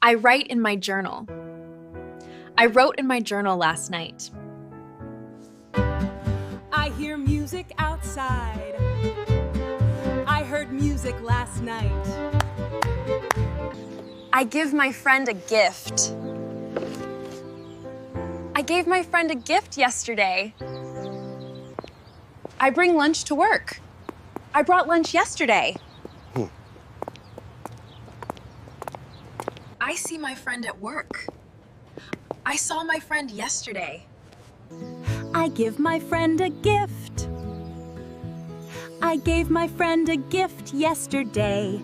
I write in my journal. I wrote in my journal last night. I hear music outside. I heard music last night. I give my friend a gift. I gave my friend a gift yesterday. I bring lunch to work. I brought lunch yesterday. I see my friend at work. I saw my friend yesterday. I give my friend a gift. I gave my friend a gift yesterday.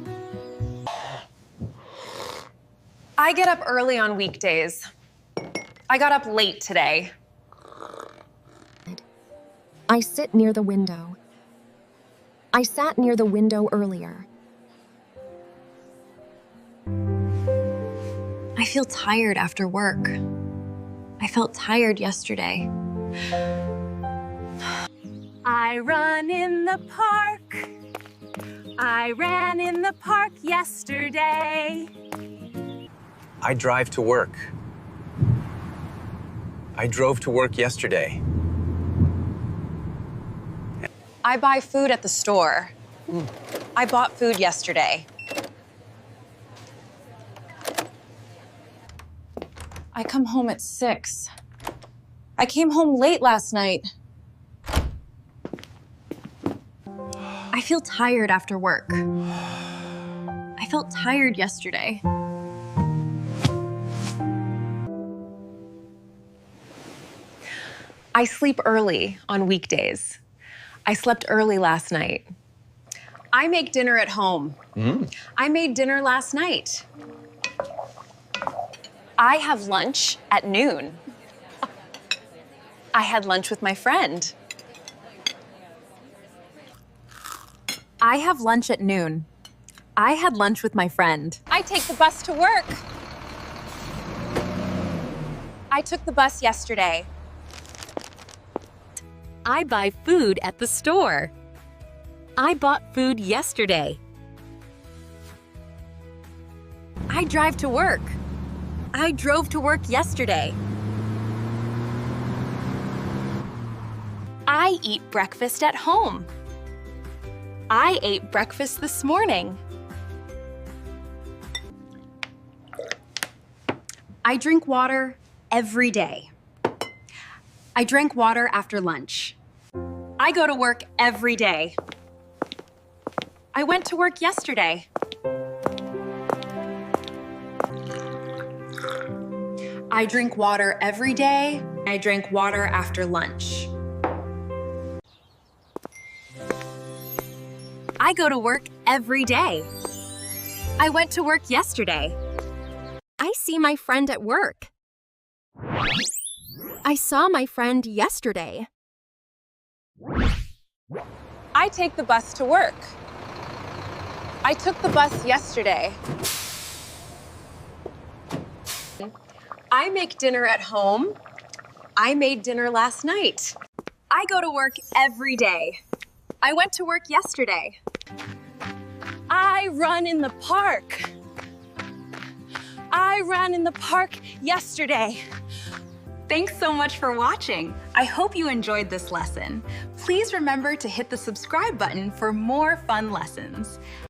I get up early on weekdays. I got up late today. I sit near the window. I sat near the window earlier. I feel tired after work. I felt tired yesterday. I run in the park. I ran in the park yesterday. I drive to work. I drove to work yesterday. I buy food at the store. I bought food yesterday. I come home at 6. I came home late last night. I feel tired after work. I felt tired yesterday. I sleep early on weekdays. I slept early last night. I make dinner at home. I made dinner last night. I have lunch at noon. I had lunch with my friend. I have lunch at noon. I had lunch with my friend. I take the bus to work. I took the bus yesterday. I buy food at the store. I bought food yesterday. I drive to work. I drove to work yesterday. I eat breakfast at home. I ate breakfast this morning. I drink water every day. I drank water after lunch. I go to work every day. I went to work yesterday. I drink water every day. I drank water after lunch. I go to work every day. I went to work yesterday. I see my friend at work. I saw my friend yesterday. I take the bus to work. I took the bus yesterday. I make dinner at home. I made dinner last night. I go to work every day. I went to work yesterday. I run in the park. I ran in the park yesterday. Thanks so much for watching. I hope you enjoyed this lesson. Please remember to hit the subscribe button for more fun lessons.